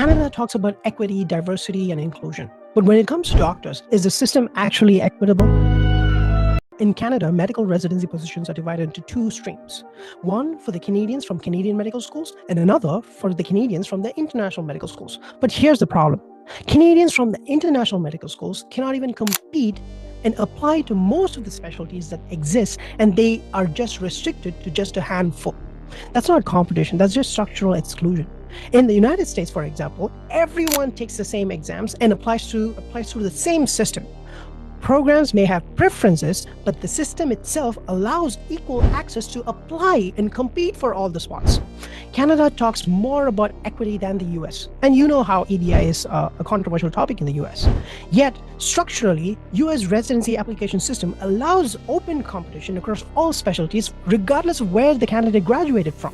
Canada talks about equity, diversity, and inclusion. But when it comes to doctors, is the system actually equitable? In Canada, medical residency positions are divided into two streams. One for the Canadians from Canadian medical schools, and another for the Canadians from the international medical schools. But here's the problem. Canadians from the international medical schools cannot even compete and apply to most of the specialties that exist, and they are just restricted to just a handful. That's not competition, that's just structural exclusion. In the United States, for example, everyone takes the same exams and applies through the same system. Programs may have preferences, but the system itself allows equal access to apply and compete for all the spots. Canada talks more about equity than the US, and you know how EDI is a controversial topic in the US. Yet, structurally, US residency application system allows open competition across all specialties, regardless of where the candidate graduated from.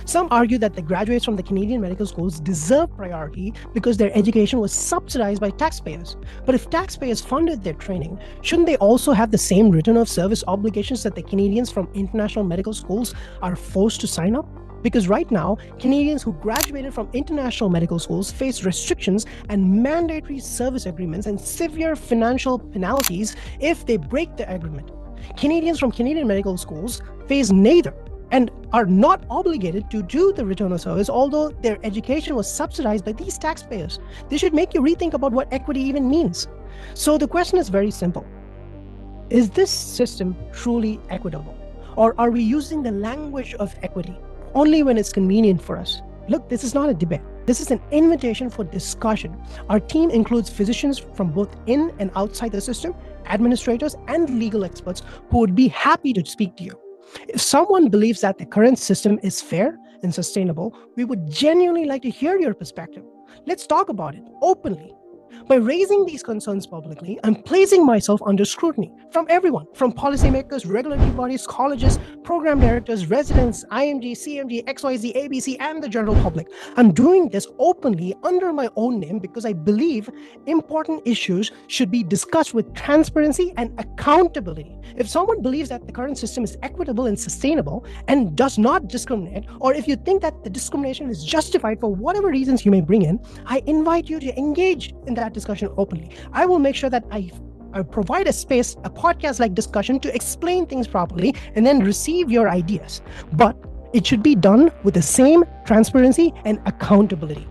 Some argue that the graduates from the Canadian medical schools deserve priority because their education was subsidized by taxpayers. But if taxpayers funded their training, shouldn't they also have the same return of service obligations that the Canadians from international medical schools are forced to sign up? Because right now, Canadians who graduated from international medical schools face restrictions and mandatory service agreements and severe financial penalties if they break the agreement. Canadians from Canadian medical schools face neither and are not obligated to do the return of service, although their education was subsidized by these taxpayers. This should make you rethink about what equity even means. So the question is very simple. Is this system truly equitable? Or are we using the language of equity only when it's convenient for us? Look, this is not a debate. This is an invitation for discussion. Our team includes physicians from both in and outside the system, administrators, and legal experts who would be happy to speak to you. If someone believes that the current system is fair and sustainable, we would genuinely like to hear your perspective. Let's talk about it openly. By raising these concerns publicly, I'm placing myself under scrutiny from everyone, from policymakers, regulatory bodies, colleges, program directors, residents, IMG, CMG, XYZ, ABC, and the general public. I'm doing this openly under my own name because I believe important issues should be discussed with transparency and accountability. If someone believes that the current system is equitable and sustainable and does not discriminate, or if you think that the discrimination is justified for whatever reasons you may bring in, I invite you to engage in that discussion openly. I will make sure that I provide a space, a podcast-like discussion to explain things properly and then receive your ideas. But it should be done with the same transparency and accountability.